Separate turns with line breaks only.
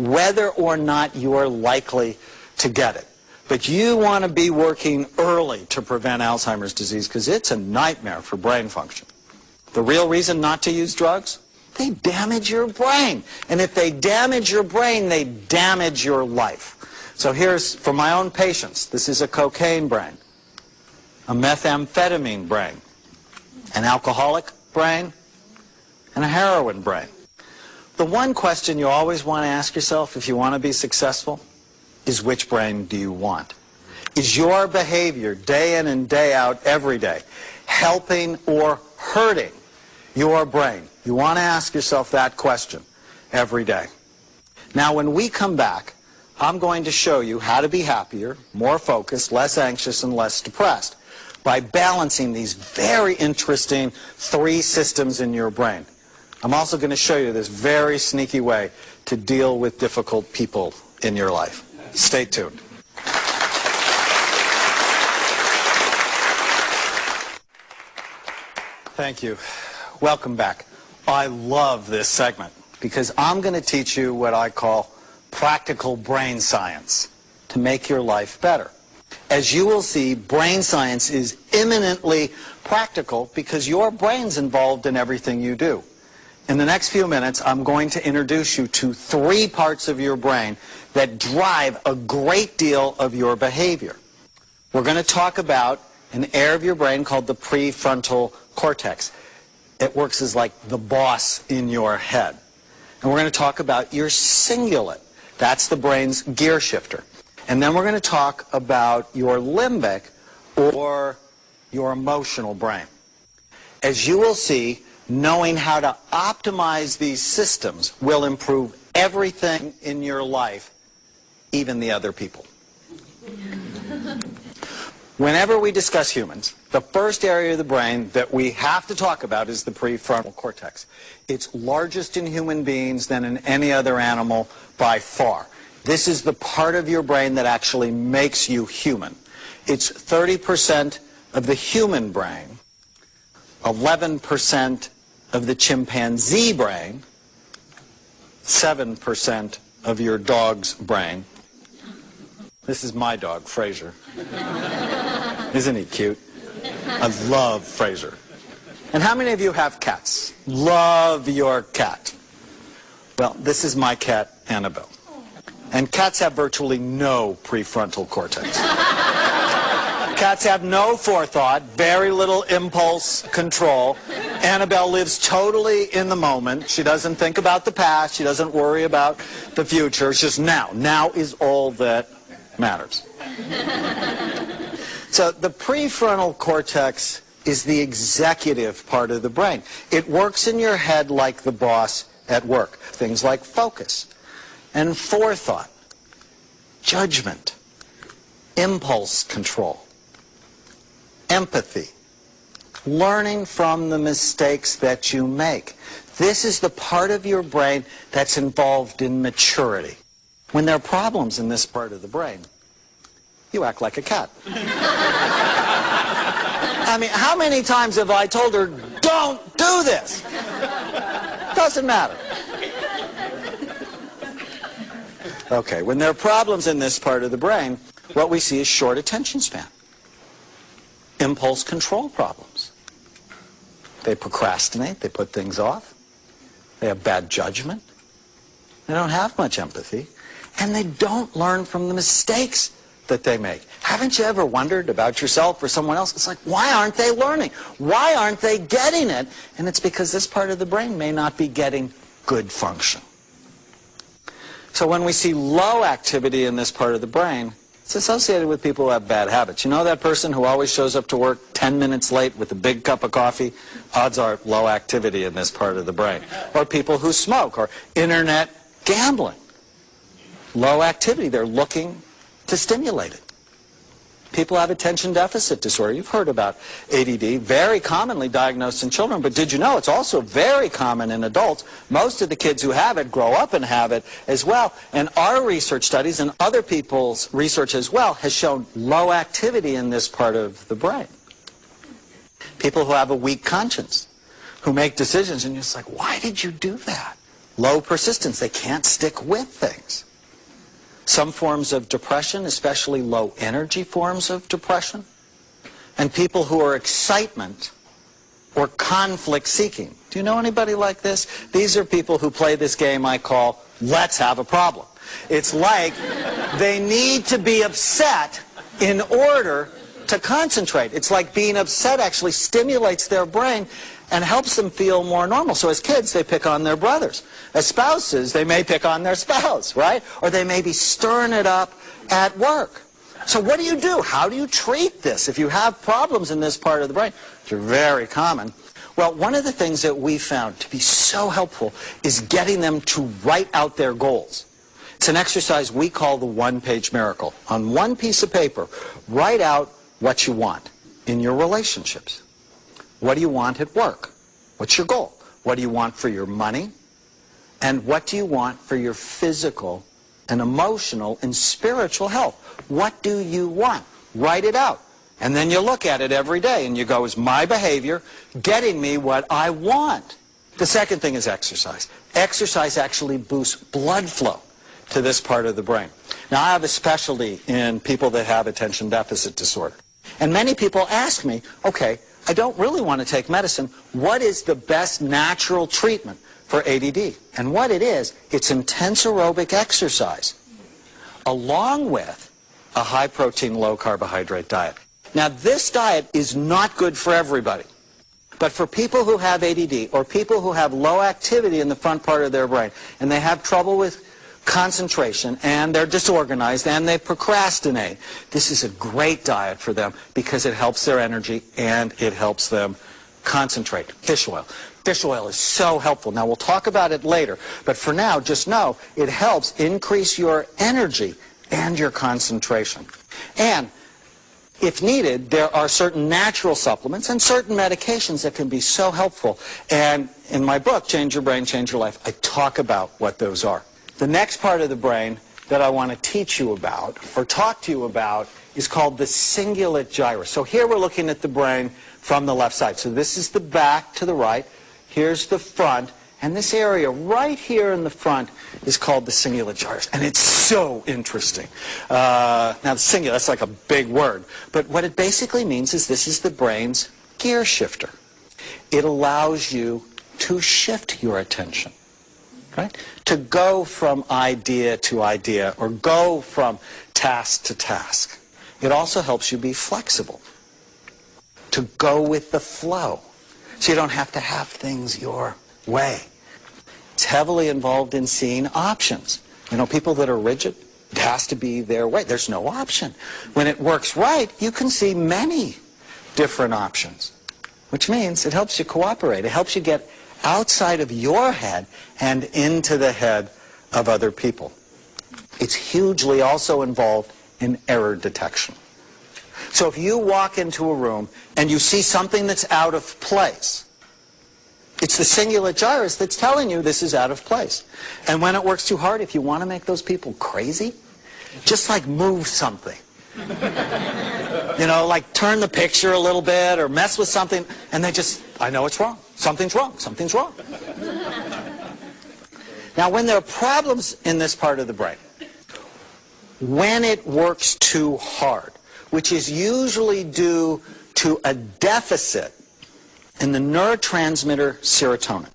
whether or not you're likely to get it. But you want to be working early to prevent Alzheimer's disease because it's a nightmare for brain function. The real reason not to use drugs? They damage your brain. And if they damage your brain, they damage your life. So here's, for my own patients, this is a cocaine brain, a methamphetamine brain, an alcoholic brain, and a heroin brain. The one question you always want to ask yourself if you want to be successful is, which brain do you want? Is your behavior day in and day out every day helping or hurting your brain? You want to ask yourself that question every day. Now, when we come back, I'm going to show you how to be happier, more focused, less anxious, and less depressed by balancing these very interesting 3 systems in your brain. I'm also going to show you this very sneaky way to deal with difficult people in your life. Stay tuned. Thank you. Welcome back. I love this segment because I'm going to teach you what I call practical brain science to make your life better. As you will see, brain science is eminently practical because your brain's involved in everything you do. In the next few minutes, I'm going to introduce you to 3 parts of your brain that drive a great deal of your behavior. We're going to talk about an area of your brain called the prefrontal cortex. It works as like the boss in your head. And we're going to talk about your cingulate. That's the brain's gear shifter. And then we're going to talk about your limbic, or your emotional brain. As you will see, knowing how to optimize these systems will improve everything in your life, even the other people. Whenever we discuss humans, the first area of the brain that we have to talk about is the prefrontal cortex. It's largest in human beings than in any other animal by far. This is the part of your brain that actually makes you human. It's 30% of the human brain, 11% of the chimpanzee brain, 7% of your dog's brain. This is my dog, Fraser. Isn't he cute? I love Fraser. And how many of you have cats? Love your cat. Well, this is my cat, Annabelle. And cats have virtually no prefrontal cortex. Cats have no forethought, very little impulse control. Annabelle lives totally in the moment. She doesn't think about the past. She doesn't worry about the future. It's just now. Now is all that matters. So the prefrontal cortex is the executive part of the brain. It works in your head like the boss at work. Things like focus and forethought, judgment, impulse control, empathy, learning from the mistakes that you make. This is the part of your brain that's involved in maturity. When there are problems in this part of the brain, you act like a cat. I mean, how many times have I told her, don't do this? Doesn't matter. Okay, when there are problems in this part of the brain, what we see is short attention span, impulse control problems. They procrastinate, they put things off, they have bad judgment, they don't have much empathy, and they don't learn from the mistakes that they make. Haven't you ever wondered about yourself or someone else? It's like, why aren't they learning? Why aren't they getting it? And it's because this part of the brain may not be getting good function. So when we see low activity in this part of the brain, it's associated with people who have bad habits. You know that person who always shows up to work 10 minutes late with a big cup of coffee? Odds are low activity in this part of the brain. Or people who smoke, or internet gambling. Low activity. They're looking to stimulate it. People have attention deficit disorder. You've heard about ADD, very commonly diagnosed in children, but did you know it's also very common in adults? Most of the kids who have it grow up and have it as well. And our research studies and other people's research as well has shown low activity in this part of the brain. People who have a weak conscience, who make decisions and you're just like, why did you do that? low persistence. They can't stick with things. Some forms of depression, especially low energy forms of depression, and people who are excitement or conflict seeking. Do you know anybody like this? These are people who play this game I call let's have a problem. It's like they need to be upset in order to concentrate. It's like being upset actually stimulates their brain and helps them feel more normal. So as kids, they pick on their brothers. As spouses, they may pick on their spouse, right? Or they may be stirring it up at work. So what do you do? How do you treat this? If you have problems in this part of the brain, which are very common, well, one of the things that we found to be so helpful is getting them to write out their goals. It's an exercise we call the one-page miracle. On one piece of paper, write out what you want in your relationships. What do you want at work? What's your goal? What do you want for your money? And what do you want for your physical and emotional and spiritual health? What do you want? Write it out. And then you look at it every day and you go, is my behavior getting me what I want? The second thing is exercise. Exercise actually boosts blood flow to this part of the brain. Now, I have a specialty in people that have attention deficit disorder. And many people ask me, okay, I don't really want to take medicine. What is the best natural treatment for ADD? And what it is, it's intense aerobic exercise along with a high-protein, low-carbohydrate diet. Now, this diet is not good for everybody. But for people who have ADD or people who have low activity in the front part of their brain and they have trouble with concentration and they're disorganized and they procrastinate, this is a great diet for them because it helps their energy and it helps them concentrate. Fish oil. Fish oil is so helpful. Now, we'll talk about it later, but for now, just know it helps increase your energy and your concentration. And if needed, there are certain natural supplements and certain medications that can be so helpful. And in my book, Change Your Brain, Change Your Life, I talk about what those are. The next part of the brain that I want to teach you about, or talk to you about, is called the cingulate gyrus. So here we're looking at the brain from the left side. So this is the back to the right. Here's the front. And this area right here in the front is called the cingulate gyrus. And it's so interesting. Now, the cingulate, that's like a big word. But what it basically means is this is the brain's gear shifter. It allows you to shift your attention, right? To go from idea to idea or go from task to task. It also helps you be flexible, to go with the flow, so you don't have to have things your way. It's heavily involved in seeing options. You know, people that are rigid, it has to be their way. There's no option. When it works right, you can see many different options, which means it helps you cooperate. It helps you get outside of your head and into the head of other people. It's hugely also involved in error detection. So if you walk into a room and you see something that's out of place, it's the cingulate gyrus that's telling you this is out of place. And when it works too hard, if you want to make those people crazy, just like move something. You know, like turn the picture a little bit or mess with something, and they just, I know it's wrong. Something's wrong. Something's wrong. Now, when there are problems in this part of the brain, when it works too hard, which is usually due to a deficit in the neurotransmitter serotonin.